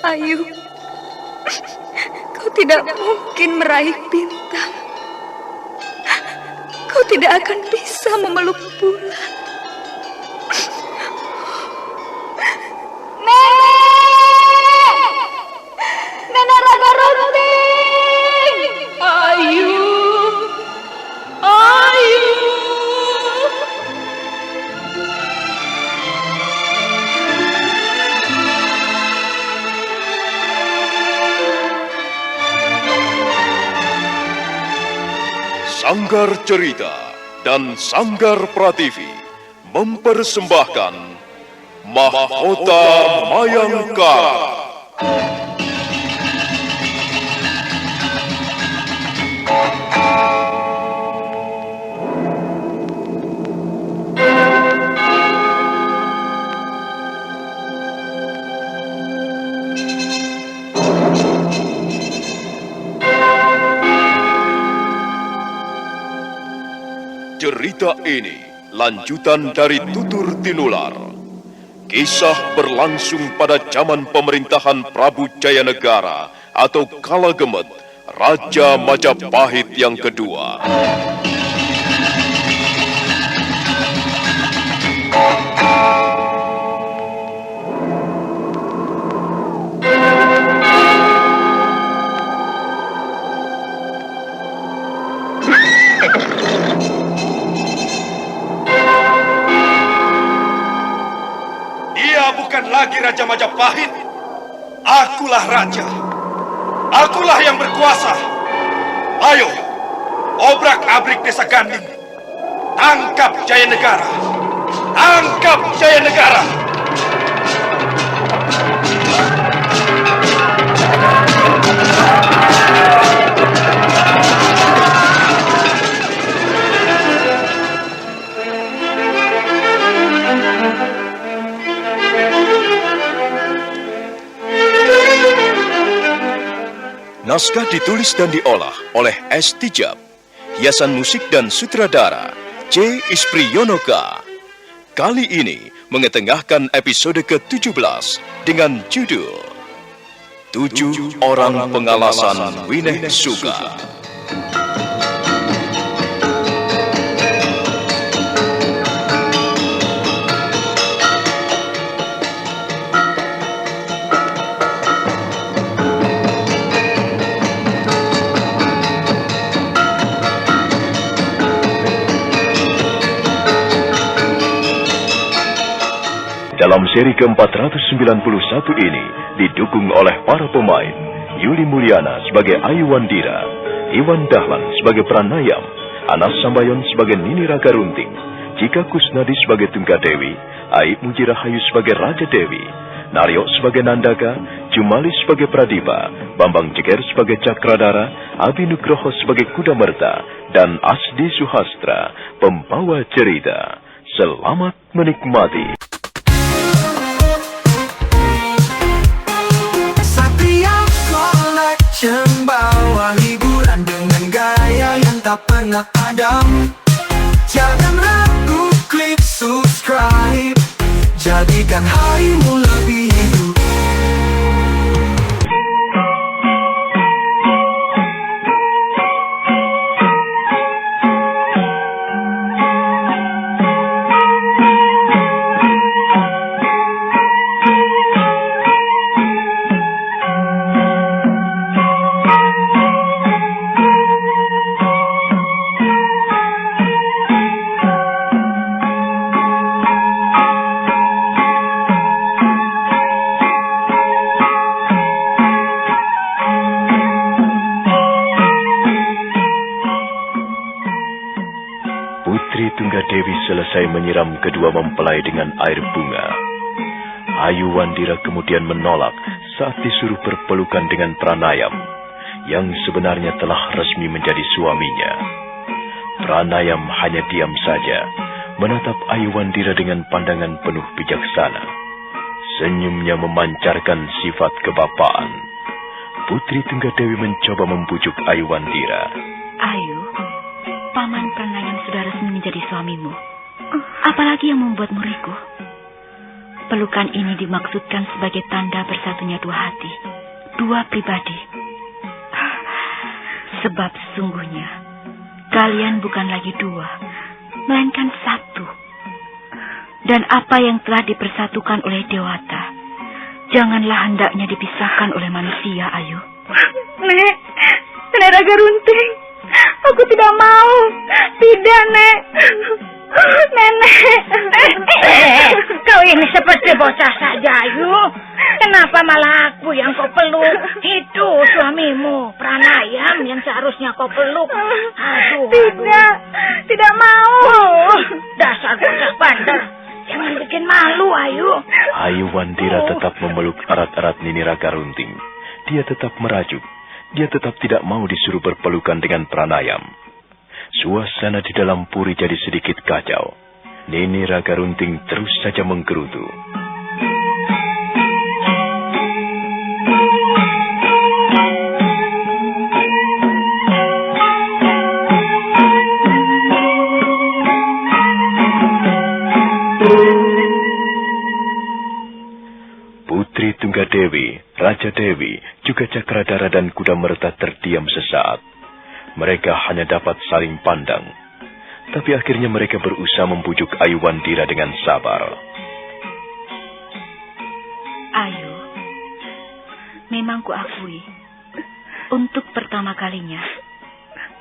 Ayu, kau tidak mungkin meraih bintang. Kau tidak akan bisa memeluk bulan. Nenek Raga Runting! Ayu! Ayu! Sanggar Cerita dan Sanggar Prativi mempersembahkan Mahkota Mayangkara. Cerita ini lanjutan dari Tutur Tinular. Kisah berlangsung pada zaman pemerintahan Prabu Jayanegara atau Kala Gemet, Raja Majapahit yang kedua. Bukan lagi Raja Majapahit. Akulah raja. Akulah yang berkuasa. Ayo, obrak-abrik desa Ganding. Tangkap Jayanegara. Tangkap Jayanegara. Naskah ditulis dan diolah oleh S. Tijab. Hiasan musik dan sutradara C. Ispriyonoka. Kali ini mengetengahkan episode ke-17 dengan judul 7 Orang Pengalasan Wineh Suka. Dalam seri ke-491 ini didukung oleh para pemain Yuli Mulyana sebagai Ayu Wandira, Iwan Dahlan sebagai Pranayam, Anas Sambayon sebagai Nini Raga Runting, Cika Kusnadi sebagai Tunggadewi, Aib Mujirahayu sebagai Raja Dewi, Naryo sebagai Nandaka, Jumali sebagai Pradipa, Bambang Jeger sebagai Cakradara, Abi Nugroho sebagai Kuda Merta, dan Asdi Suhastra, pembawa cerita. Selamat menikmati. Bawa hiburan dengan gaya yang tak pernah padam. Jangan ragu, klik subscribe. Jadikan harimu lebih hidup. Selesai menyiram kedua mempelai dengan air bunga. Ayu Wandira kemudian menolak saat disuruh berpelukan dengan Pranayam, yang sebenarnya telah resmi menjadi suaminya. Pranayam hanya diam saja, menatap Ayu Wandira dengan pandangan penuh bijaksana. Senyumnya memancarkan sifat kebapaan. Putri Tunggadewi mencoba membujuk Ayu Wandira. Ayu, Paman Pranayam sudah resmi menjadi suamimu. Apalagi yang membuatmu riku? Pelukan ini dimaksudkan sebagai tanda bersatunya dua hati, dua pribadi. Sebab sesungguhnya kalian bukan lagi dua, melainkan satu. Dan apa yang telah dipersatukan oleh dewata, janganlah hendaknya dipisahkan oleh manusia, Ayu. Nek Raga Runting, aku tidak mau. Tidak, Nek. Nenek. Kau ini seperti bocah saja, Ayu. Kenapa malah aku yang kau peluk? Itu suamimu, Pranayam, yang seharusnya kau peluk. Aduh, Tidak mau. Dasar bocah bandel. Jangan bikin malu, Ayu. Aywandira tetap memeluk erat-erat Nini Raga Runting. Dia tetap merajuk. Dia tetap tidak mau disuruh berpelukan dengan Pranayam. Suasana di dalam puri jadi sedikit kacau. Nini Raga Runting terus saja menggerutu. Putri Tunggadewi, Raja Dewi, juga Cakradara dan Kudamerta terdiam sesaat. Mereka hanya dapat saling pandang. Tapi akhirnya mereka berusaha membujuk Aywandira dengan sabar. Ayu, memang kuakui, untuk pertama kalinya,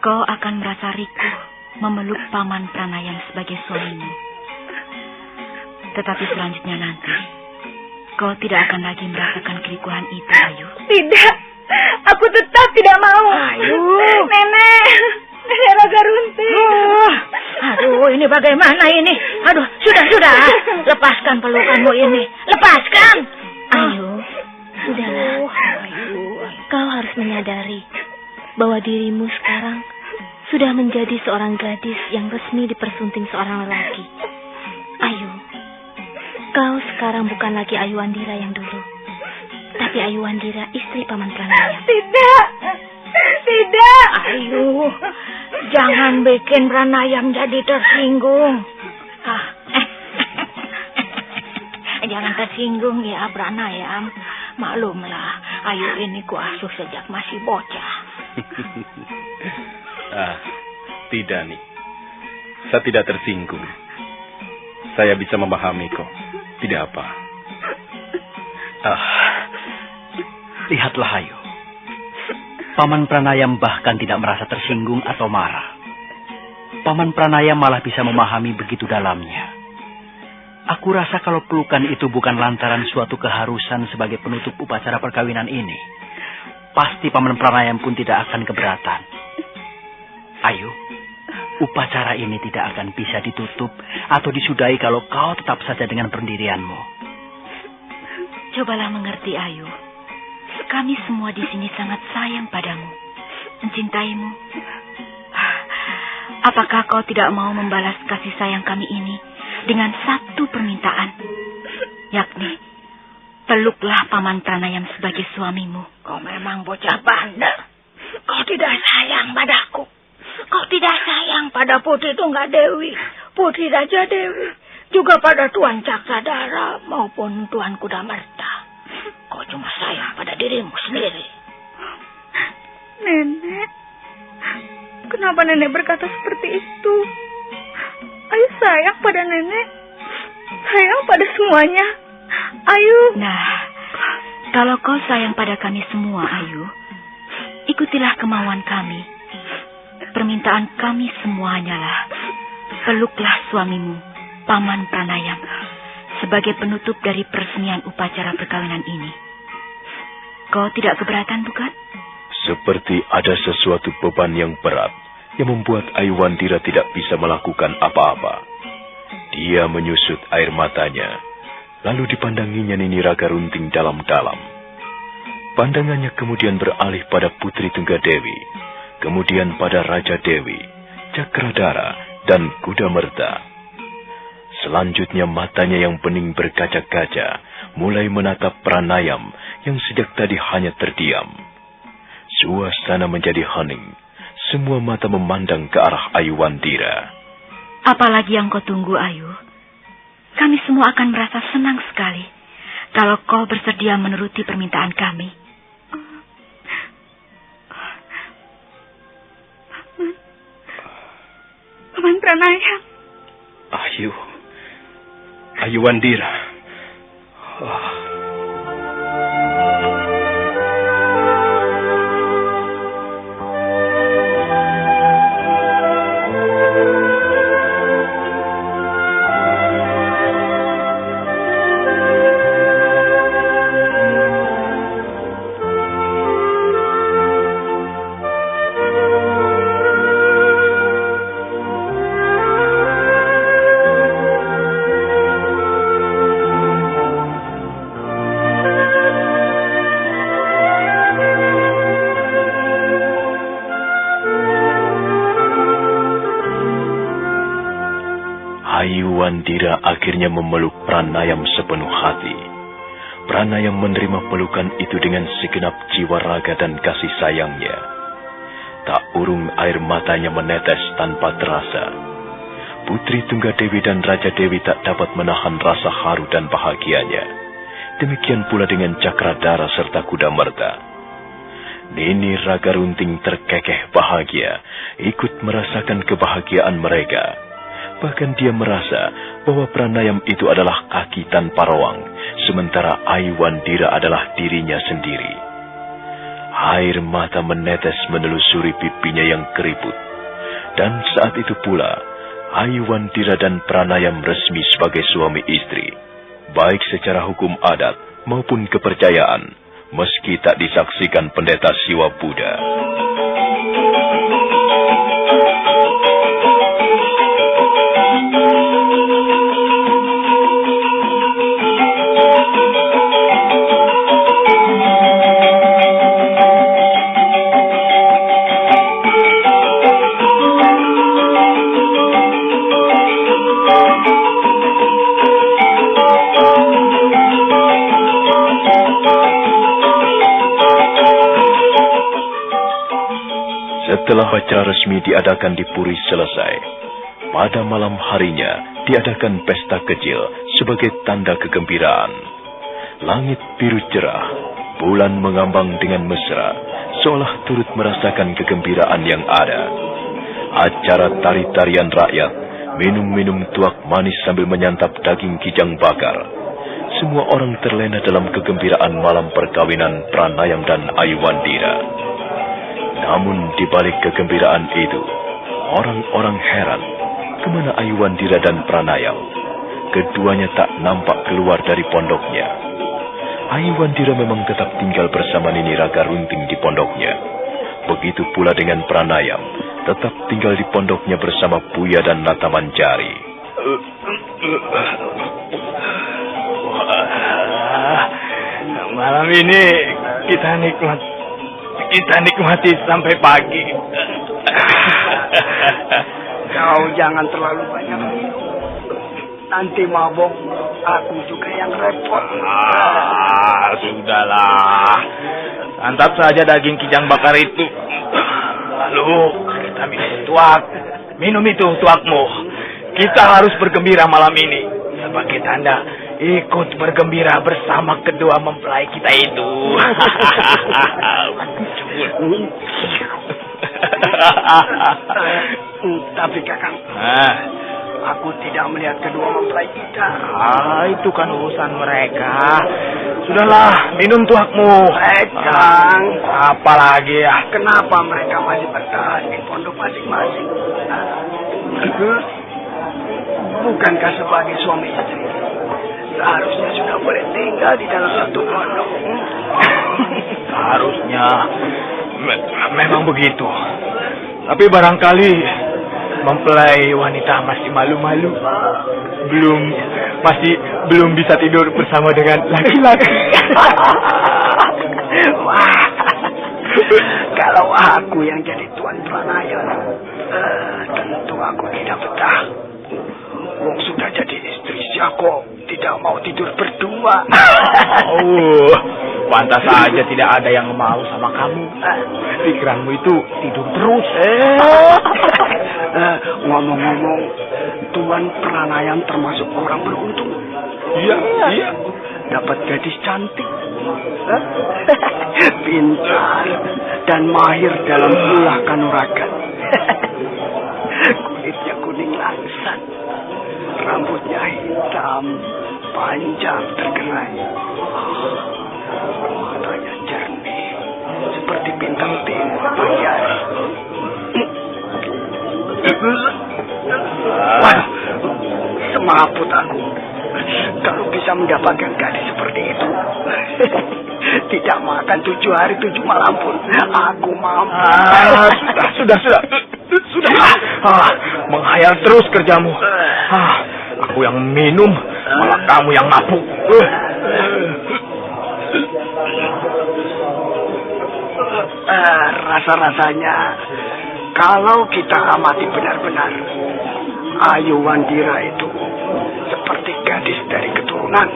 kau akan merasa rikuh memeluk Paman Pranayam sebagai suamimu. Tetapi selanjutnya nanti, kau tidak akan lagi merasakan kerikuhan itu, Ayu. Tidak. Aku tetap tidak mau. Ayu. Nenek Raga Runting. Aduh, ini bagaimana ini? Aduh, sudah. Lepaskan pelukanmu ini. Lepaskan. Ayu, sudahlah. Kau harus menyadari bahwa dirimu sekarang sudah menjadi seorang gadis yang resmi dipersunting seorang lelaki. Ayu, kau sekarang bukan lagi Aywandira yang dulu, tapi Aywandira istri Paman Pranayam. Tidak. Ayu, jangan bikin Pranayam jadi tersinggung. Jangan tersinggung ya, Pranayam. Maklumlah, Ayu ini kuasuh sejak masih bocah. Tidak, nih. Saya tidak tersinggung. Saya bisa memahami kok. Tidak apa. Lihatlah, Ayu. Paman Pranayam bahkan tidak merasa tersinggung atau marah. Paman Pranayam malah bisa memahami begitu dalamnya. Aku rasa kalau pelukan itu bukan lantaran suatu keharusan sebagai penutup upacara perkawinan ini, pasti Paman Pranayam pun tidak akan keberatan. Ayu, upacara ini tidak akan bisa ditutup atau disudahi kalau kau tetap saja dengan pendirianmu. Cobalah mengerti, Ayu. Kami semua di sini sangat sayang padamu, mencintaimu. Apakah kau tidak mau membalas kasih sayang kami ini dengan satu permintaan, yakni peluklah Paman Pranayam sebagai suamimu. Kau memang bocah bandel. Kau tidak sayang padaku. Kau tidak sayang pada Putri Tunggadewi, Putri Raja Dewi, juga pada Tuan Cakradara maupun Tuan Kudamerta. Kau cuma sayang pada dirimu sendiri. Nenek, kenapa nenek berkata seperti itu? Ayu sayang pada nenek, sayang pada semuanya. Ayu. Nah, kalau kau sayang pada kami semua, Ayu, ikutilah kemauan kami. Permintaan kami semua hanyalah peluklah suamimu, Paman Pranayam, sebagai penutup dari peresmian upacara perkawinan ini. Kau tidak keberatan, bukan? Seperti ada sesuatu beban yang berat yang membuat Aywandira tidak bisa melakukan apa-apa. Dia menyusut air matanya, lalu dipandanginya Nini Raga Runting dalam-dalam. Pandangannya kemudian beralih pada Putri Tunggadewi, kemudian pada Raja Dewi, Cakradara, dan Kudamerta. Selanjutnya matanya yang bening berkaca-kaca mulai menatap Pranayam yang sejak tadi hanya terdiam. Suasana menjadi hening. Semua mata memandang ke arah Aywandira. Apalagi yang kau tunggu, Ayu? kami semua akan merasa senang sekali kalau kau bersedia menuruti permintaan kami. Paman Pranayam. Ayu Wandira. Ayu Wandira akhirnya memeluk Pranayam sepenuh hati. Pranayam menerima pelukan itu dengan segenap jiwa raga dan kasih sayangnya. Tak urung air matanya menetes tanpa terasa. Putri Tunggadewi dan Raja Dewi tak dapat menahan rasa haru dan bahagianya. Demikian pula dengan Cakradara serta Kuda Merta. Nini Raga Runting terkekeh bahagia, ikut merasakan kebahagiaan mereka. Bahkan dia merasa bahwa Pranayam itu adalah kaki tanpa roang, sementara Ayu Wandira adalah dirinya sendiri. Air mata menetes menelusuri pipinya yang keriput. Dan saat itu pula, Ayu Wandira dan Pranayam resmi sebagai suami istri, baik secara hukum adat maupun kepercayaan, meski tak disaksikan pendeta Siwa Buddha. Setelah acara resmi diadakan di Puri selesai, pada malam harinya diadakan pesta kecil sebagai tanda kegembiraan. Langit biru cerah, bulan mengambang dengan mesra, seolah turut merasakan kegembiraan yang ada. Acara tari-tarian rakyat, minum-minum tuak manis sambil menyantap daging kijang bakar. Semua orang terlena dalam kegembiraan malam perkawinan Pranayam dan Ayu Wandira. Namun di balik kegembiraan itu, orang-orang heran kemana Ayu Wandira dan Pranayam. Keduanya tak nampak keluar dari pondoknya. Ayu Wandira memang tetap tinggal bersama Nini Raga Runting di pondoknya. Begitu pula dengan Pranayam, tetap tinggal di pondoknya bersama Buya dan Nata Manjari. Malam ini kita nikmati sampai pagi. Kau jangan terlalu banyak minum. Nanti mabok, aku juga yang repot. Sudahlah. Santap saja daging kijang bakar itu. Lalu kita minum tuak. Minum itu tuakmu. Kita harus bergembira malam ini. Sebagai tanda ikut bergembira bersama kedua mempelai kita itu. Tapi Kakang, aku tidak melihat kedua mempelai kita. Itu kan urusan mereka. Sudahlah, minum tuakmu. Kang, Apalagi ya? kenapa mereka masih bertahan di pondok masing-masing? Bukankah sebagai suami istri seharusnya sudah boleh tinggal di dalam satu pondok? Harusnya memang begitu. Tapi barangkali mempelai wanita masih malu-malu. Belum bisa tidur bersama dengan laki-laki. Wah, kalau aku yang jadi tuan Pranayam, tentu aku tidak betah. Wong sudah jadi istri siapa tidak mau tidur berdua. Pantas saja tidak ada yang mau sama kamu. Pikiranmu itu tidur terus. Ngomong-ngomong, Tuan Pranayam termasuk orang beruntung. Iya. Dapat gadis cantik, pintar, dan mahir dalam ulah kanuragan. Kulitnya kuning langsat, rambutnya hitam, panjang tergerai. Matanya jernih, seperti bintang timur pagi hari. Waduh, semaput aku. Kalau bisa mendapatkan gadis seperti itu, tidak makan 7 hari 7 malam pun aku mampu. Sudah. Menghayal terus kerjamu. Aku yang minum, malah kamu yang mabuk. Rasa-rasanya kalau kita amati benar-benar, Ayu Wandira itu seperti gadis dari keturunan.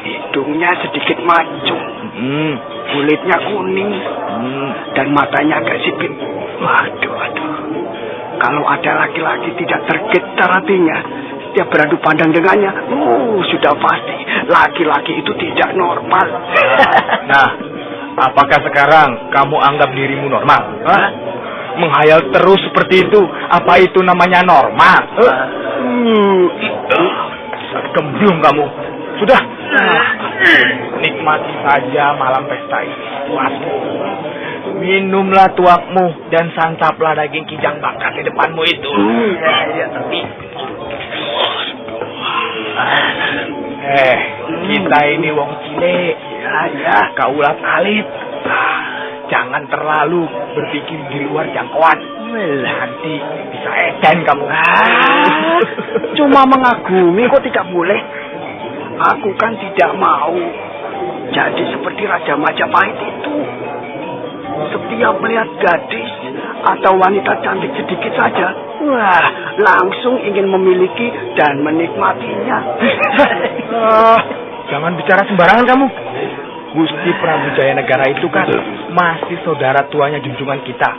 Hidungnya sedikit mancung, kulitnya kuning, dan matanya agak sipit. Waduh. Kalau ada laki-laki tidak tergetar hatinya setiap beradu pandang dengannya, sudah pasti laki-laki itu tidak normal. Nah, apakah sekarang kamu anggap dirimu normal? Menghayal terus seperti itu, apa itu namanya normal? Gemblung kamu. Sudah. Nikmati saja malam pesta ini. Minumlah tuakmu dan santaplah daging kijang bakar di depanmu itu. Kita ini wong cilik. Kaulah alit. Jangan terlalu berpikir di luar jangkauan. Nanti bisa edan kamu. Cuma mengagumi kok tidak boleh. Aku kan tidak mau jadi seperti Raja Majapahit itu. Setiap melihat gadis atau wanita cantik sedikit saja, langsung ingin memiliki dan menikmatinya. Jangan bicara sembarangan kamu. Gusti Prabu Jayanegara itu kan masih saudara tuanya junjungan kita,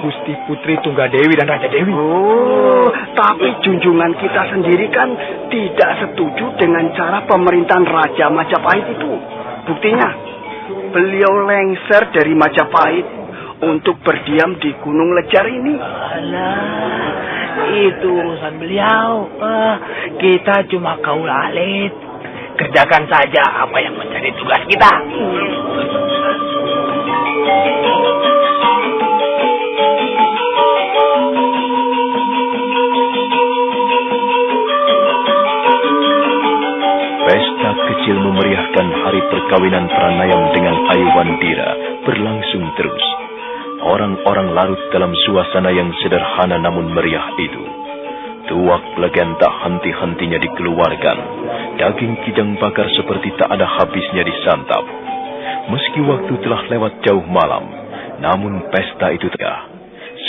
Gusti Putri Tunggadewi dan Raja Dewi. Tapi junjungan kita sendiri kan tidak setuju dengan cara pemerintahan Raja Majapahit itu. Buktinya, beliau lengser dari Majapahit untuk berdiam di Gunung Lejar ini. Itu urusan beliau. Kita cuma kaul alit. Kerjakan saja apa yang menjadi tugas kita. Pesta kecil memeriahkan hari perkawinan Pranayam dengan Ayu Wandira berlangsung terus. Orang-orang larut dalam suasana yang sederhana namun meriah itu. Tuak legen tak henti-hentinya dikeluarkan. Daging kijang bakar seperti tak ada habisnya disantap. Meski waktu telah lewat jauh malam, namun pesta itu tegah.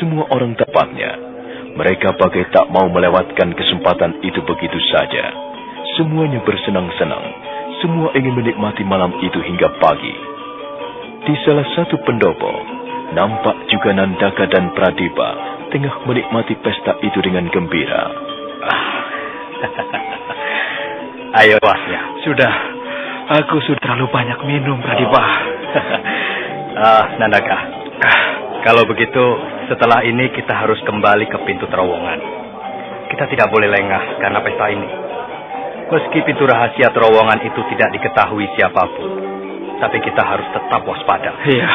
Semua orang tepatnya. Mereka bagai tak mau melewatkan kesempatan itu begitu saja. Semuanya bersenang-senang. Semua ingin menikmati malam itu hingga pagi. Di salah satu pendopo, nampak juga Nandaka dan Pradipa tengah menikmati pesta itu dengan gembira. Ayo, Wasya. Sudah. Aku sudah terlalu banyak minum, Pradipa. Nandaka. Kalau begitu, setelah ini kita harus kembali ke pintu terowongan. Kita tidak boleh lengah karena pesta ini. Meski pintu rahasia terowongan itu tidak diketahui siapapun, tapi kita harus tetap waspada. Iya.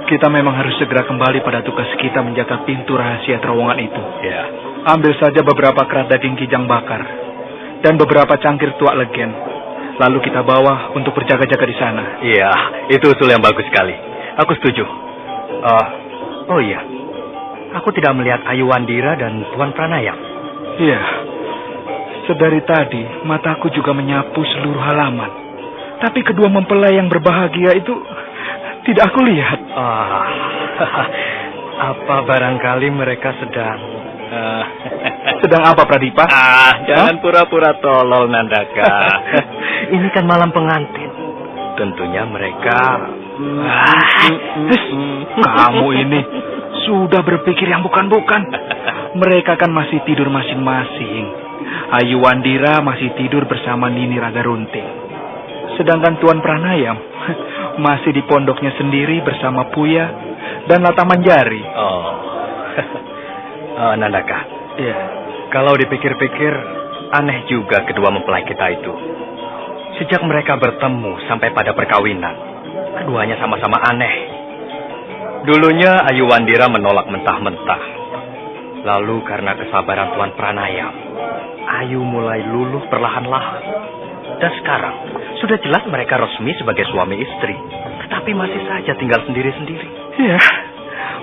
Kita memang harus segera kembali pada tugas kita menjaga pintu rahasia terowongan itu. Ya. Ambil saja beberapa kerat daging kijang bakar dan beberapa cangkir tuak legen. Lalu kita bawa untuk berjaga-jaga di sana. Iya, itu usul yang bagus sekali. Aku setuju. Oh iya, aku tidak melihat Ayu Wandira dan Tuan Pranayam. Iya, sedari tadi mataku juga menyapu seluruh halaman. Tapi kedua mempelai yang berbahagia itu tidak aku lihat. Apa barangkali mereka sedang... Sedang apa, Pradipa? Jangan pura-pura tolol, Nandaka. Ini kan malam pengantin. Tentunya mereka... Kamu ini sudah berpikir yang bukan-bukan. Mereka kan masih tidur masing-masing. Ayu Wandira masih tidur bersama Nini Raga Runting. Sedangkan Tuan Pranayam masih di pondoknya sendiri bersama Puya dan Lata Manjari. Nandaka. Iya. Kalau dipikir-pikir, aneh juga kedua mempelai kita itu. Sejak mereka bertemu sampai pada perkawinan, keduanya sama-sama aneh. Dulunya Ayu Wandira menolak mentah-mentah. Lalu karena kesabaran Tuan Pranayam, Ayu mulai luluh perlahan-lahan. Dan sekarang, sudah jelas mereka resmi sebagai suami istri. Tetapi masih saja tinggal sendiri-sendiri. Iya,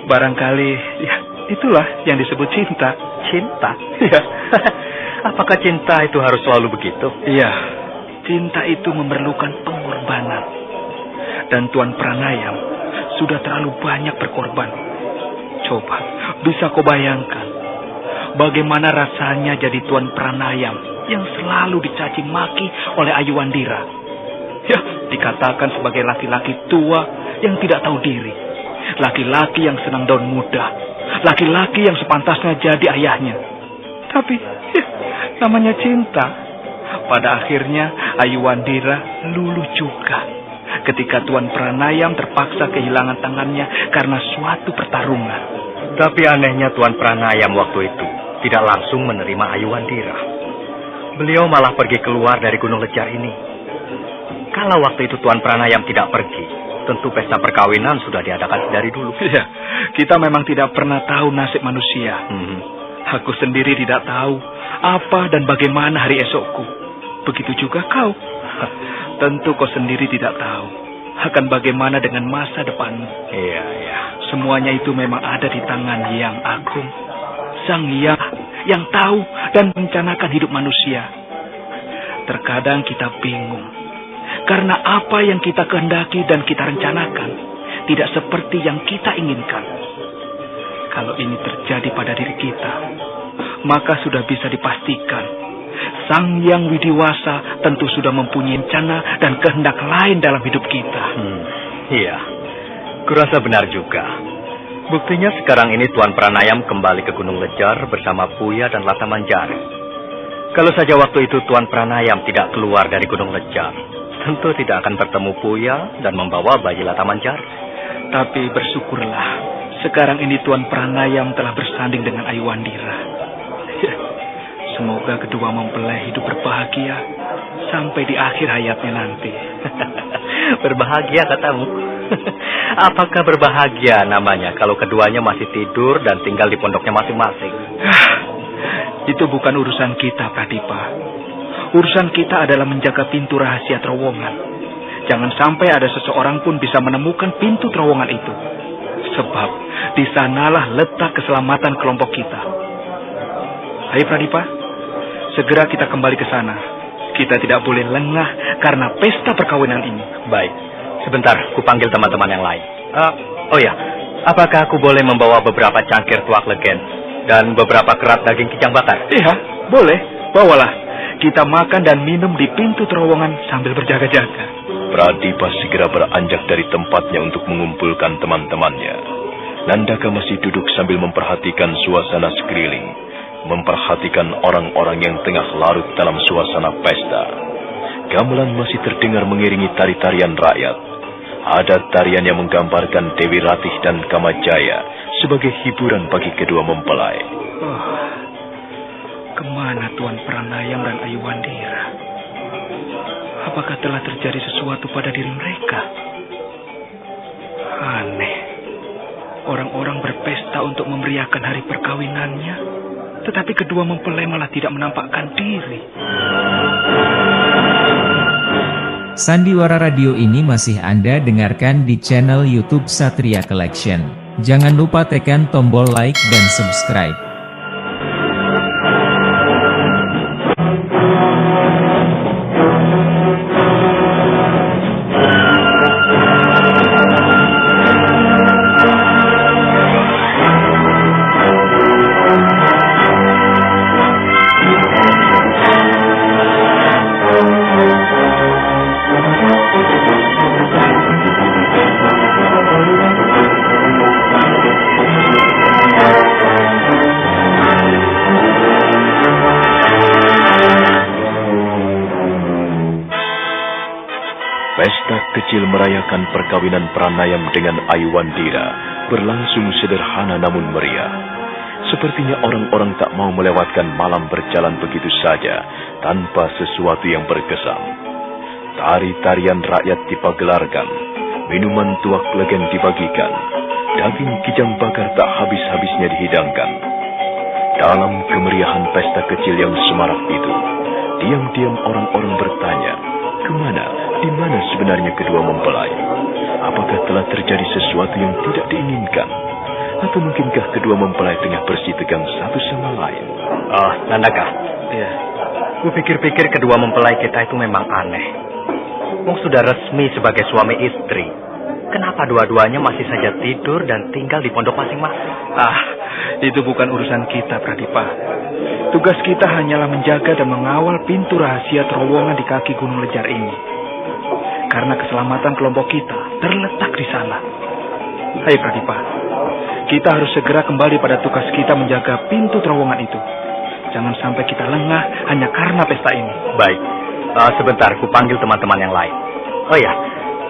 barangkali ya, itulah yang disebut cinta. Cinta? Iya. Apakah cinta itu harus selalu begitu? Iya, cinta itu memerlukan pengorbanan. Dan Tuan Pranayam sudah terlalu banyak berkorban. Coba, bisa kau bayangkan bagaimana rasanya jadi Tuan Pranayam yang selalu dicaci maki oleh Ayu Wandira. Ya, dikatakan sebagai laki-laki tua yang tidak tahu diri. Laki-laki yang senang daun muda. Laki-laki yang sepantasnya jadi ayahnya. Tapi, ya, namanya cinta. Pada akhirnya Ayu Wandira luluh juga ketika Tuan Pranayam terpaksa kehilangan tangannya karena suatu pertarungan. Tapi anehnya Tuan Pranayam waktu itu tidak langsung menerima Ayu Wandira. Beliau malah pergi keluar dari Gunung Lejar ini. Kalau waktu itu Tuan Pranayam tidak pergi, tentu pesta perkawinan sudah diadakan dari dulu. Ya, kita memang tidak pernah tahu nasib manusia. Aku sendiri tidak tahu apa dan bagaimana hari esokku. Begitu juga kau. Tentu kau sendiri tidak tahu akan bagaimana dengan masa depanmu. Iya. Semuanya itu memang ada di tangan Yang Agung, Sang Hyang yang tahu dan merencanakan hidup manusia. Terkadang kita bingung karena apa yang kita kehendaki dan kita rencanakan tidak seperti yang kita inginkan. Kalau ini terjadi pada diri kita, maka sudah bisa dipastikan Sang Hyang Widiwasa tentu sudah mempunyai rencana dan kehendak lain dalam hidup kita. Iya, kurasa benar juga. Buktinya sekarang ini Tuan Pranayam kembali ke Gunung Lejar bersama Puya dan Lata Manjari. Kalau saja waktu itu Tuan Pranayam tidak keluar dari Gunung Lejar, tentu tidak akan bertemu Puya dan membawa bayi Lata Manjari. Tapi bersyukurlah, sekarang ini Tuan Pranayam telah bersanding dengan Ayu Wandira. Semoga kedua mempelai hidup berbahagia sampai di akhir hayatnya nanti. Berbahagia katamu? Apakah berbahagia namanya kalau keduanya masih tidur dan tinggal di pondoknya masing-masing? Itu bukan urusan kita, Pradipa. Urusan kita adalah menjaga pintu rahasia terowongan. Jangan sampai ada seseorang pun bisa menemukan pintu terowongan itu. Sebab di sanalah letak keselamatan kelompok kita. Ayo Pradipa, segera kita kembali ke sana. Kita tidak boleh lengah karena pesta perkawinan ini. Baik, sebentar, ku panggil teman-teman yang lain. Oh ya, apakah aku boleh membawa beberapa cangkir tuak legen dan beberapa kerat daging kijang bakar? Iya, boleh. Bawalah. Kita makan dan minum di pintu terowongan sambil berjaga-jaga. Pradipa segera beranjak dari tempatnya untuk mengumpulkan teman-temannya. Nandaka masih duduk sambil memperhatikan suasana sekeliling, memperhatikan orang-orang yang tengah larut dalam suasana pesta. Gamelan masih terdengar mengiringi tari-tarian rakyat. Ada tarian yang menggambarkan Dewi Ratih dan Kamajaya sebagai hiburan bagi kedua mempelai. Kemana Tuan Pranayam dan Ayu Wandira? Apakah telah terjadi sesuatu pada diri mereka? Aneh. Orang-orang berpesta untuk memeriahkan hari perkawinannya, tetapi kedua mempelai malah tidak menampakkan diri. Sandiwara Radio ini masih Anda dengarkan di channel YouTube Satria Collection. Jangan lupa tekan tombol like dan subscribe. kecil merayakan perkawinan Pranayam dengan Aiwandira berlangsung sederhana namun meriah. Sepertinya orang-orang tak mau melewatkan malam berjalan begitu saja tanpa sesuatu yang berkesan. Tari-tarian rakyat dipagelarkan, minuman tuak legen dibagikan, daging kijang bakar tak habis-habisnya dihidangkan. Dalam kemeriahan pesta kecil yang semarak itu, diam-diam orang-orang bertanya, di mana sebenarnya kedua mempelai? Apakah telah terjadi sesuatu yang tidak diinginkan? Atau mungkinkah kedua mempelai tengah bersih tegang satu sama lain? Nandaka. Iya. Kupikir-pikir kedua mempelai kita itu memang aneh. Sudah resmi sebagai suami istri. Kenapa dua-duanya masih saja tidur dan tinggal di pondok masing-masing? Itu bukan urusan kita, Pradipa. Tugas kita hanyalah menjaga dan mengawal pintu rahasia terowongan di kaki Gunung Lejar ini. Karena keselamatan kelompok kita terletak di sana. Hai Pradipa, kita harus segera kembali pada tugas kita menjaga pintu terowongan itu. Jangan sampai kita lengah hanya karena pesta ini. Baik, sebentar, ku panggil teman-teman yang lain. Oh ya,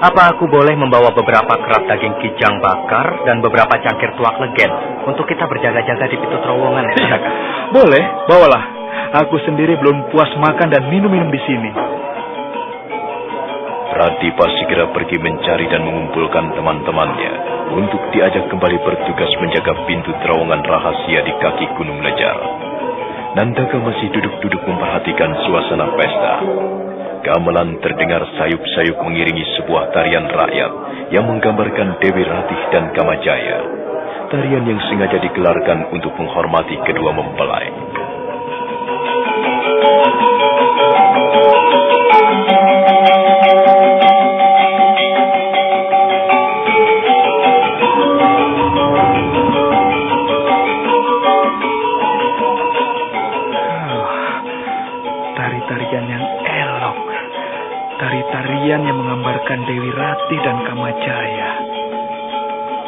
apa aku boleh membawa beberapa kerat daging kijang bakar dan beberapa cangkir tuak legen untuk kita berjaga-jaga di pintu terowongan ya? Iya, boleh, bawalah. Aku sendiri belum puas makan dan minum-minum di sini. Pradipa segera pergi mencari dan mengumpulkan teman-temannya untuk diajak kembali bertugas menjaga pintu terowongan rahasia di kaki Gunung Lejar. Nandaka masih duduk-duduk memperhatikan suasana pesta. Gamelan terdengar sayup-sayup mengiringi sebuah tarian rakyat yang menggambarkan Dewi Ratih dan Kamajaya. Tarian yang sengaja digelarkan untuk menghormati kedua mempelai. Tari-tarian yang elok. Tari-tarian yang menggambarkan Dewi Ratih dan Kamajaya.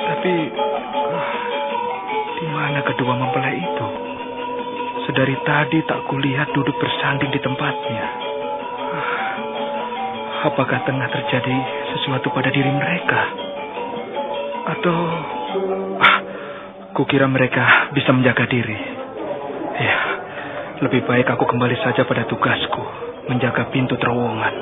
Tapi di mana kedua mempelai itu? Sedari tadi tak kulihat duduk bersanding di tempatnya. Apakah tengah terjadi sesuatu pada diri mereka? Atau kukira mereka bisa menjaga diri. Ya, lebih baik aku kembali saja pada tugasku, menjaga pintu terowongan.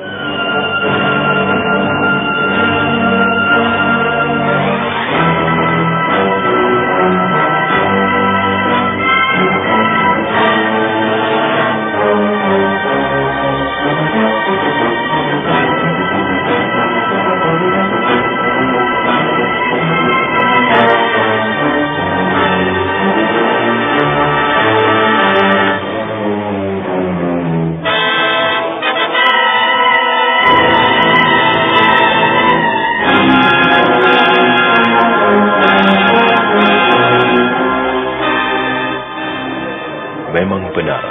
Memang benar,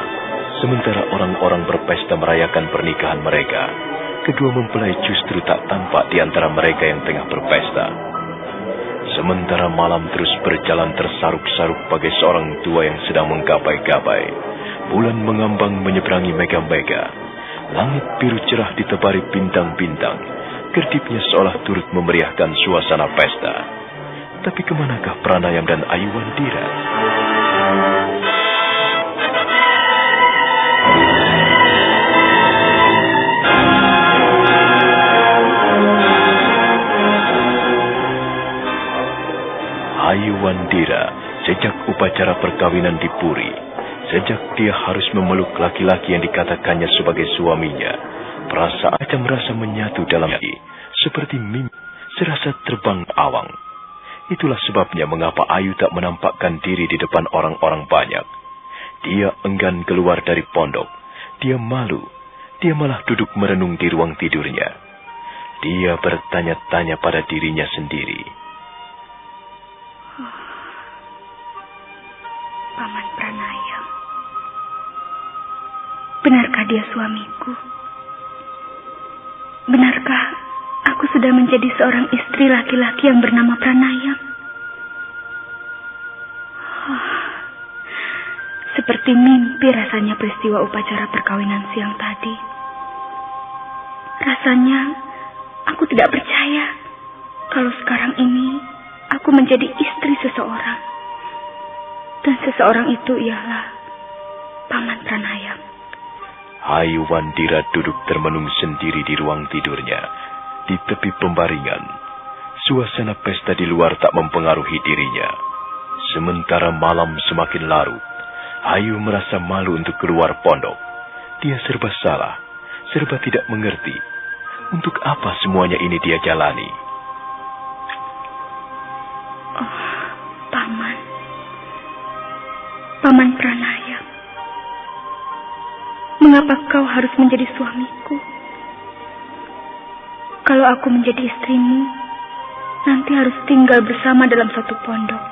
sementara orang-orang berpesta merayakan pernikahan mereka, kedua mempelai justru tak tampak di antara mereka yang tengah berpesta. Sementara malam terus berjalan tersaruk-saruk bagai seorang tua yang sedang menggapai-gapai, bulan mengambang menyeberangi mega-mega, langit biru cerah ditebari bintang-bintang, kedipnya seolah turut memeriahkan suasana pesta. Tapi kemanakah Pranayam dan Aiwandira? Aiwandira, sejak upacara perkawinan di Puri, sejak dia harus memeluk laki-laki yang dikatakannya sebagai suaminya, perasaan merasa menyatu dalam diri, seperti mimpi, serasa terbang awang. Itulah sebabnya mengapa Ayu tak menampakkan diri di depan orang-orang banyak. Dia enggan keluar dari pondok, dia malu, dia malah duduk merenung di ruang tidurnya. Dia bertanya-tanya pada dirinya sendiri. Paman Pranayam, benarkah dia suamiku? Benarkah aku sudah menjadi seorang istri laki-laki yang bernama Pranayam? Seperti mimpi rasanya peristiwa upacara perkawinan siang tadi. Rasanya Aku tidak percaya kalau sekarang ini aku menjadi istri seseorang. Dan seseorang itu ialah Paman Pranayam. Ayu Wandira duduk termenung sendiri di ruang tidurnya, di tepi pembaringan. Suasana pesta di luar tak mempengaruhi dirinya. Sementara malam semakin larut, Ayu merasa malu untuk keluar pondok. Dia serba salah, serba tidak mengerti. Untuk apa semuanya ini dia jalani? Oh, Paman Pranayam. Mengapa kau harus menjadi suamiku? Kalau aku menjadi istrimu, nanti harus tinggal bersama dalam satu pondok.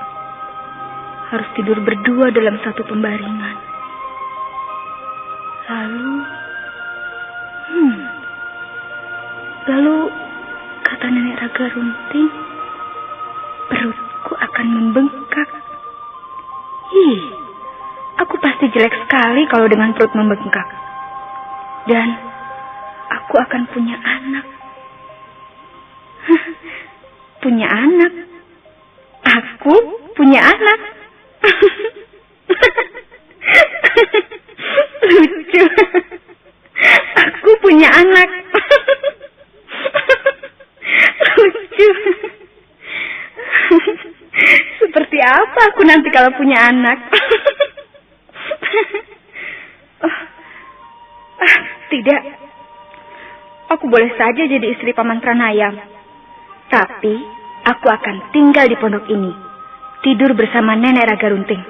Harus tidur berdua dalam satu pembaringan. Lalu, kata Nenek Raga Runting, perutku akan membengkak. Aku pasti jelek sekali kalau dengan perut membengkak. Dan aku akan punya anak. Punya anak? Aku punya anak? Lucu. Aku punya anak. Lucu. Seperti apa aku nanti kalau punya anak? Tidak. Aku boleh saja jadi istri Paman Pranayam. Tapi aku akan tinggal di pondok ini, tidur bersama Nenek Raga Runting.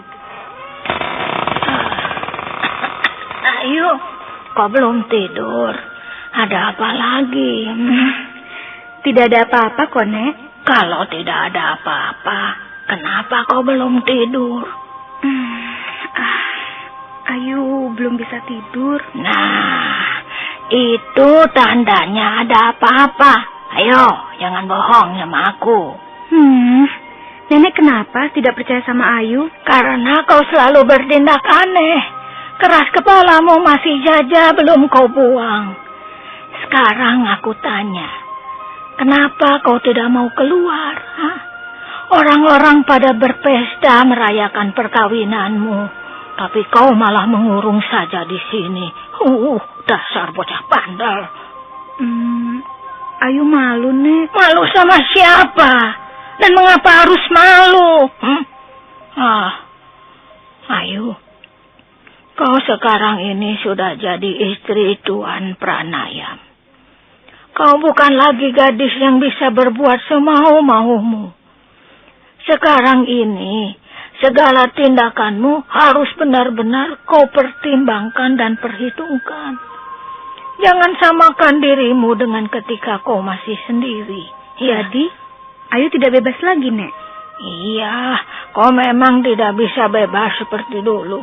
Ayo, kau belum tidur. Ada apa lagi? Tidak ada apa-apa kok, Nek. Kalau tidak ada apa-apa, kenapa kau belum tidur? Ayu belum bisa tidur. Nah, itu tandanya ada apa-apa. Ayo, jangan bohong sama aku. Nenek kenapa tidak percaya sama Ayu? Karena kau selalu bertindak aneh. Keras kepalamu masih saja belum kau buang. Sekarang aku tanya, kenapa kau tidak mau keluar? Orang-orang pada berpesta merayakan perkawinanmu, tapi kau malah mengurung saja di sini. Dasar bocah bandel. Ayu malu, Nek. Malu sama siapa? Dan mengapa harus malu? Ayu, kau sekarang ini sudah jadi istri Tuan Pranayam. Kau bukan lagi gadis yang bisa berbuat semau-maumu. Sekarang ini, segala tindakanmu harus benar-benar kau pertimbangkan dan perhitungkan. Jangan samakan dirimu dengan ketika kau masih sendiri. Jadi, Ayu tidak bebas lagi, Nek? Iya, kau memang tidak bisa bebas seperti dulu.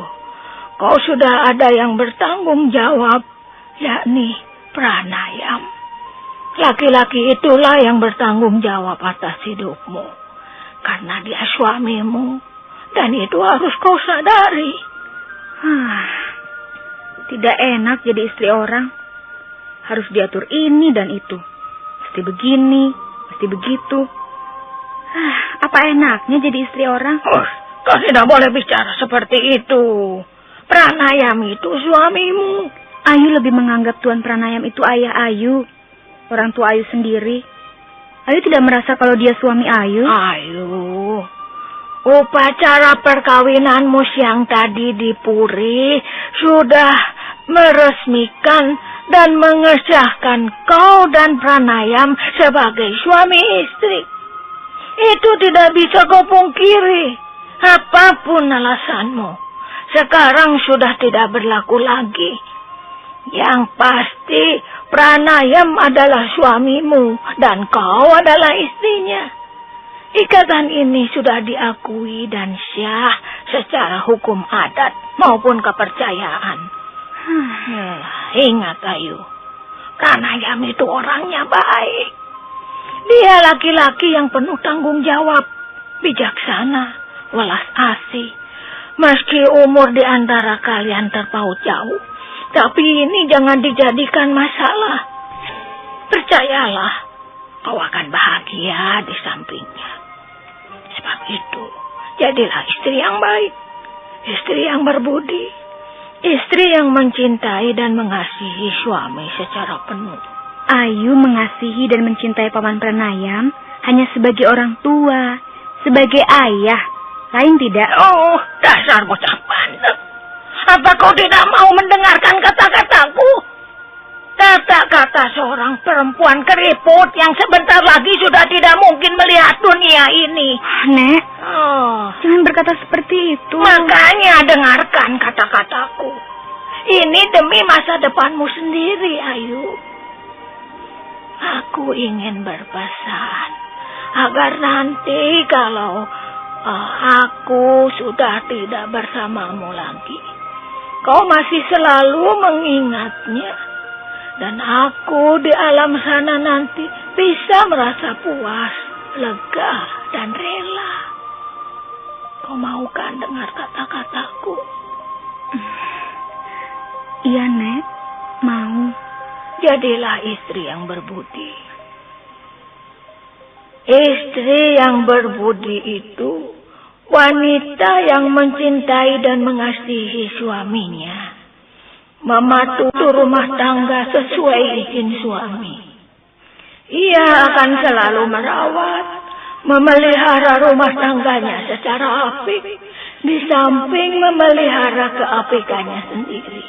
Kau sudah ada yang bertanggung jawab, yakni Pranayam. Laki-laki itulah yang bertanggung jawab atas hidupmu. Karena dia suamimu. Dan itu harus kau sadari. Tidak enak jadi istri orang. Harus diatur ini dan itu. Mesti begini, mesti begitu. Apa enaknya jadi istri orang? Kau tidak boleh bicara seperti itu. Pranayam itu suamimu. Ayu lebih menganggap Tuan Pranayam itu ayah Ayu. Orang tua Ayu sendiri. Ayu tidak merasa kalau dia suami Ayu. Ayu, upacara perkawinanmu siang tadi di Puri sudah meresmikan dan mengesahkan kau dan Pranayam sebagai suami istri. Itu tidak bisa kau pungkiri. Apapun alasanmu, sekarang sudah tidak berlaku lagi. Yang pasti Pranayam adalah suamimu dan kau adalah istrinya. Ikatan ini sudah diakui dan syah secara hukum adat maupun kepercayaan. Ingat Ayu, Pranayam itu orangnya baik. Dia laki-laki yang penuh tanggung jawab, bijaksana, welas asih. Meski umur di antara kalian terpaut jauh, tapi ini jangan dijadikan masalah. Percayalah, kau akan bahagia di sampingnya. Sebab itu, jadilah istri yang baik, istri yang berbudi, istri yang mencintai dan mengasihi suami secara penuh. Ayu mengasihi dan mencintai Paman Pranayam hanya sebagai orang tua, sebagai ayah, lain tidak. Oh, dasar bocah bandel. Apa kau tidak mau mendengarkan kata-kataku? Kata-kata seorang perempuan keriput yang sebentar lagi sudah tidak mungkin melihat dunia ini. Nek, Oh, jangan berkata seperti itu. makanya dengarkan kata-kataku. Ini demi masa depanmu sendiri, Ayu. Aku ingin berpesan agar nanti kalau aku sudah tidak bersamamu lagi, kau masih selalu mengingatnya. Dan aku di alam sana nanti bisa merasa puas, lega, dan rela. Kau mau kan dengar kata-kataku? Iya, Nek, mau. Jadilah istri yang berbudi. Istri yang berbudi itu wanita yang mencintai dan mengasihi suaminya, mematuhi rumah tangga sesuai izin suami. Ia akan selalu merawat, memelihara rumah tangganya secara apik, di samping memelihara keapikannya sendiri.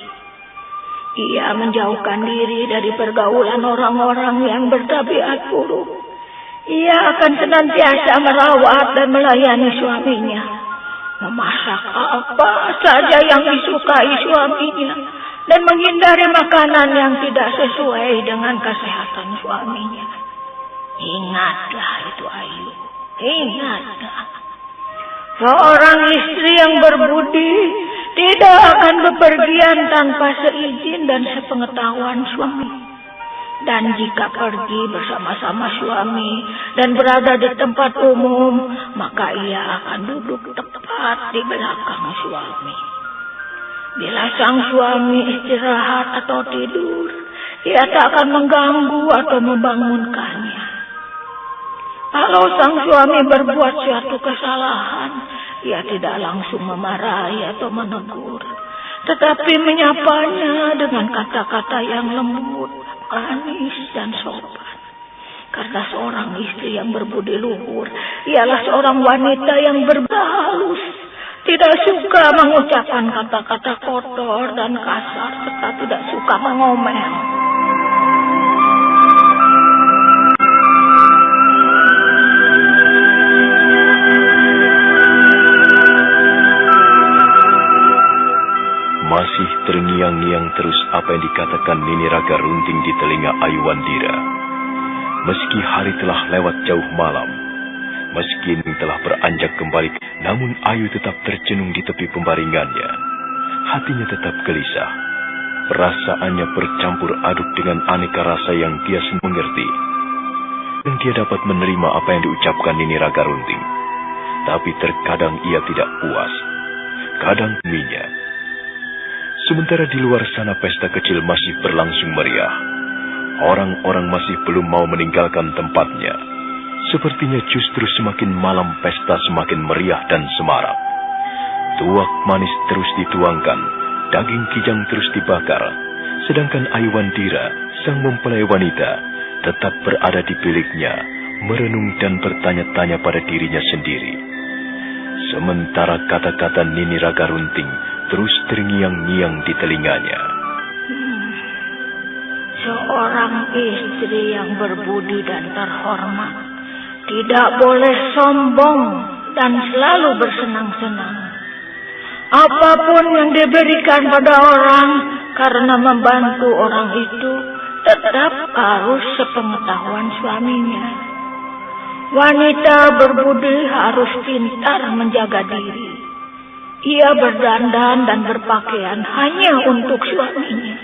Ia menjauhkan diri dari pergaulan orang-orang yang bertabiat buruk. Ia akan senantiasa merawat dan melayani suaminya, memasak apa saja yang disukai suaminya, dan menghindari makanan yang tidak sesuai dengan kesehatan suaminya. Ingatlah itu, Ayu. Ingatlah. Seorang istri yang berbudi tidak akan bepergian tanpa seizin dan sepengetahuan suami. Dan jika pergi bersama-sama suami dan berada di tempat umum, maka ia akan duduk tepat di belakang suami. Bila sang suami istirahat atau tidur, ia tak akan mengganggu atau membangunkannya. Kalau sang suami berbuat suatu kesalahan, ia tidak langsung memarahi atau menegur, tetapi menyapanya dengan kata-kata yang lembut, manis, dan sopan. Karena seorang istri yang berbudi luhur ialah seorang wanita yang berhalus, tidak suka mengucapkan kata-kata kotor dan kasar, serta tidak suka mengomel. Masih terngiang-ngiang terus apa yang dikatakan Nini Raga Runting di telinga Ayu Wandira. Meski hari telah lewat jauh malam, meski telah beranjak kembali, namun Ayu tetap tercenung di tepi pembaringannya. Hatinya tetap gelisah. Perasaannya bercampur aduk dengan aneka rasa yang dia mengerti. Dan dia dapat menerima apa yang diucapkan Nini Raga Runting. Tapi terkadang ia tidak puas. Kadang minyak. Sementara di luar sana pesta kecil masih berlangsung meriah. Orang-orang masih belum mau meninggalkan tempatnya. Sepertinya justru semakin malam pesta semakin meriah dan semarak. Tuak manis terus dituangkan, daging kijang terus dibakar. Sedangkan Ayu Wandira, sang mempelai wanita, tetap berada di biliknya, merenung dan bertanya-tanya pada dirinya sendiri. Sementara kata-kata Nini Raga Runting terus terngiang-ngiang di telinganya. Seorang istri yang berbudi dan terhormat tidak boleh sombong dan selalu bersenang-senang. Apapun yang diberikan pada orang karena membantu orang itu tetap harus sepengetahuan suaminya. Wanita berbudi harus pintar menjaga diri. Ia berdandan dan berpakaian hanya untuk suaminya.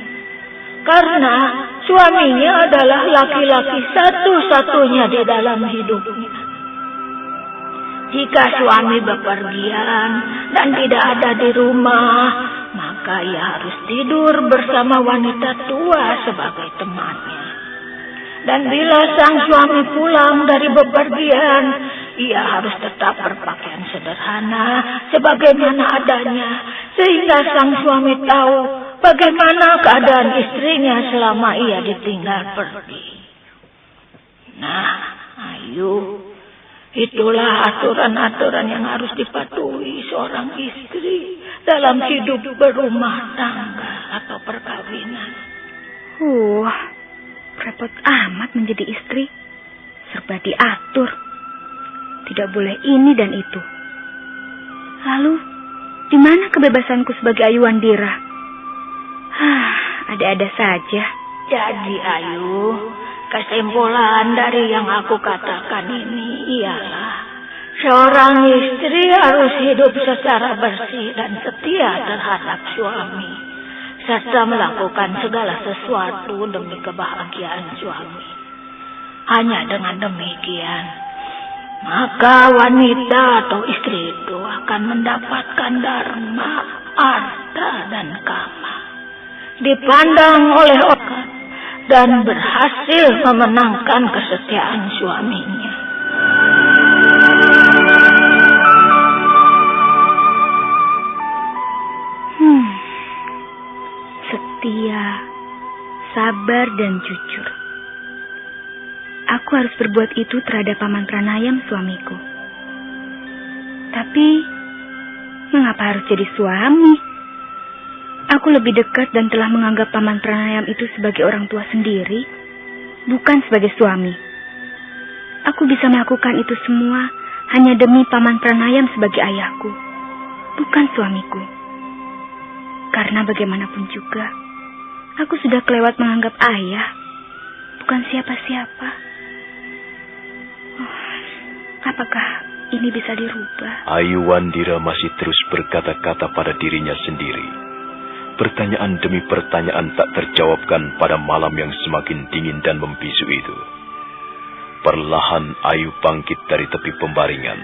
Karena suaminya adalah laki-laki satu-satunya di dalam hidupnya. Jika suami bepergian dan tidak ada di rumah, maka ia harus tidur bersama wanita tua sebagai temannya. Dan bila sang suami pulang dari bepergian, ia harus tetap berpakaian sederhana sebagaimana adanya, sehingga sang suami tahu bagaimana keadaan istrinya selama ia ditinggal pergi. Nah, Ayu, itulah aturan-aturan yang harus dipatuhi seorang istri dalam hidup berumah tangga atau perkawinan. Repot amat menjadi istri. Serba diatur. Tidak boleh ini dan itu. Lalu, di mana kebebasanku sebagai Ayu Wandira? Ada-ada saja. Jadi Ayu, kesimpulan dari yang aku katakan ini ialah seorang istri harus hidup secara bersih dan setia terhadap suami, serta melakukan segala sesuatu demi kebahagiaan suami. Hanya dengan demikian, maka wanita atau istri itu akan mendapatkan dharma, arta, dan kama, dipandang oleh orang dan berhasil memenangkan kesetiaan suaminya. Setia, sabar, dan jujur. Aku harus berbuat itu terhadap Paman Pranayam suamiku. Tapi, mengapa harus jadi suami? Aku lebih dekat dan telah menganggap Paman Pranayam itu sebagai orang tua sendiri, bukan sebagai suami. Aku bisa melakukan itu semua hanya demi Paman Pranayam sebagai ayahku, bukan suamiku. Karena bagaimanapun juga, aku sudah kelewat menganggap ayah, bukan siapa-siapa. Apakah ini bisa dirubah? Ayu Wandira masih terus berkata-kata pada dirinya sendiri. Pertanyaan demi pertanyaan tak terjawabkan pada malam yang semakin dingin dan membisu itu. Perlahan Ayu bangkit dari tepi pembaringan.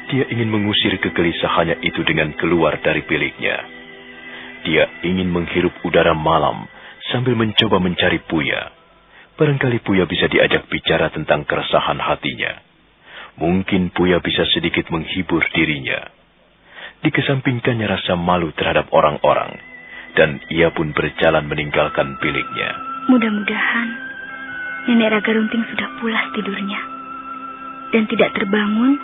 Dia ingin mengusir kegelisahannya itu dengan keluar dari biliknya. Dia ingin menghirup udara malam sambil mencoba mencari Puya. Barangkali Puya bisa diajak bicara tentang keresahan hatinya. Mungkin Puya bisa sedikit menghibur dirinya. Dikesampingkannya rasa malu terhadap orang-orang, dan ia pun berjalan meninggalkan biliknya. Mudah-mudahan Nenek Raga Runting sudah pulas tidurnya dan tidak terbangun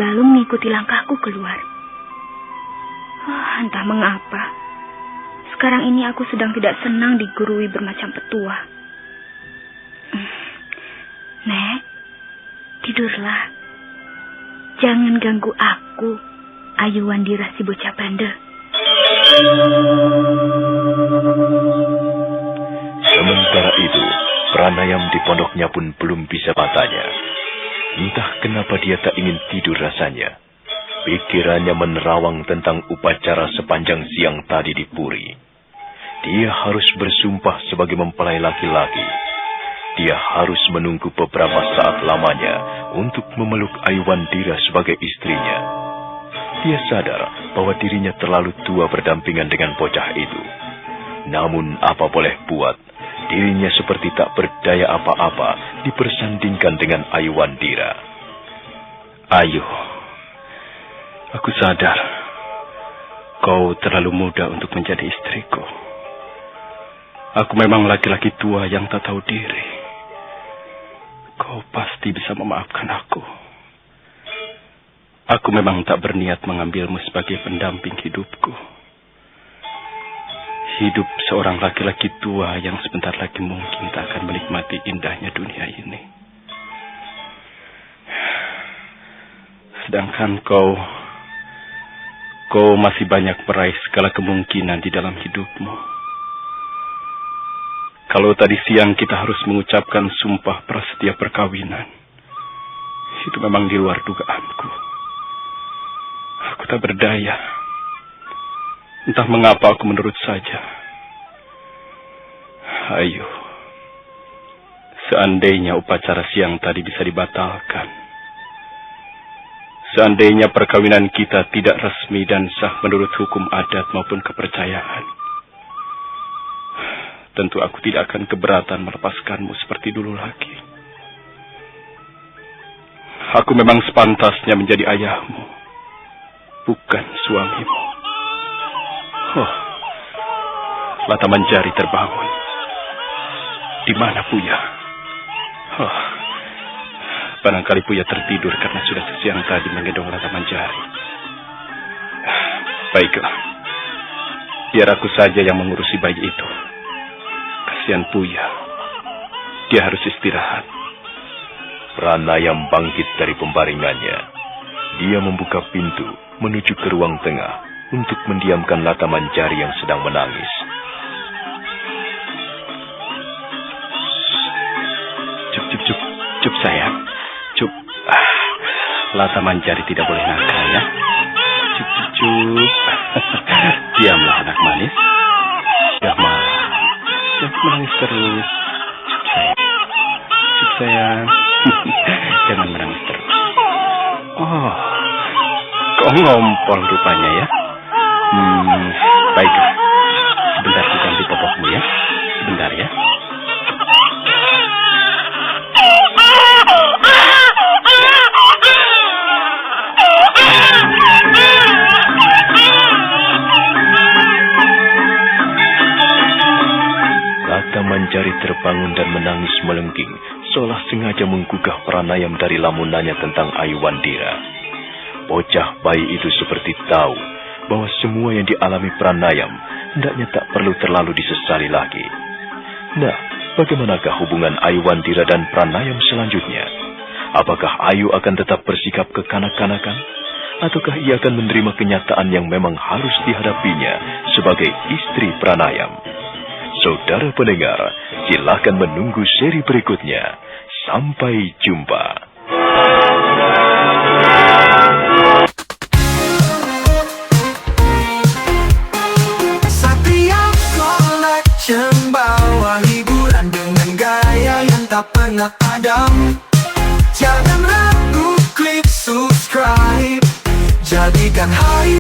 lalu mengikuti langkahku keluar. Entah mengapa, sekarang ini aku sedang tidak senang digurui bermacam petua. Nek, tidurlah. Jangan ganggu aku, Ayu Wandira si bocah bandel. Sementara itu, pranayam di pondoknya pun belum bisa matanya. Entah kenapa dia tak ingin tidur rasanya. Pikirannya menerawang tentang upacara sepanjang siang tadi di puri. Dia harus bersumpah sebagai mempelai laki-laki. Dia harus menunggu beberapa saat lamanya untuk memeluk Ayu Wandira sebagai istrinya. Dia sadar bahwa dirinya terlalu tua berdampingan dengan bocah itu. Namun apa boleh buat, dirinya seperti tak berdaya apa-apa dipersandingkan dengan Ayu Wandira. Ayu, aku sadar kau terlalu muda untuk menjadi istriku. Aku memang laki-laki tua yang tak tahu diri. Kau pasti bisa memaafkan aku. Aku memang tak berniat mengambilmu sebagai pendamping hidupku. Hidup seorang laki-laki tua yang sebentar lagi mungkin tak akan menikmati indahnya dunia ini. Sedangkan kau masih banyak meraih segala kemungkinan di dalam hidupmu. Kalau tadi siang kita harus mengucapkan sumpah prasetya perkawinan, itu memang di luar dugaanku. Aku tak berdaya. Entah mengapa aku menurut saja. Ayo, seandainya upacara siang tadi bisa dibatalkan, seandainya perkawinan kita tidak resmi dan sah menurut hukum adat maupun kepercayaan, tentu aku tidak akan keberatan melepaskanmu seperti dulu lagi. Aku memang sepantasnya menjadi ayahmu, bukan suamimu. Oh, Latamanjari terbangun. Di mana Puya? Oh, barangkali Puya tertidur karena sudah sesiang tadi menggendong Latamanjari. Baiklah, biar aku saja yang mengurusi bayi itu. Kasihan Puya, dia harus istirahat. Pranayam bangkit dari pembaringannya. Dia membuka pintu menuju ke ruang tengah untuk mendiamkan Latamanjari yang sedang menangis. Cup sayang, cup. Latamanjari tidak boleh nakal ya. Cup. Diamlah anak manis. Jangan menangis terus. Cup sayang. Jangan menangis terus. Oh, kok ngompol rupanya ya. Baiklah. Sebentar ku ganti popokmu ya. Sebentar ya. Latamanjari terbangun dan menangis melengking, seolah sengaja menggugah pranayam dari lamunannya tentang Aiwandira. Bocah bayi itu seperti tahu bahwa semua yang dialami pranayam hendaknya tak perlu terlalu disesali lagi. Nah, bagaimanakah hubungan Aiwandira dan pranayam selanjutnya? Apakah Ayu akan tetap bersikap kekanak-kanakan? Ataukah ia akan menerima kenyataan yang memang harus dihadapinya sebagai istri pranayam? Saudara pendengar, silakan menunggu seri berikutnya. Sampai jumpa. Satria Collection bawa hiburan dengan gaya yang tak pernah ada.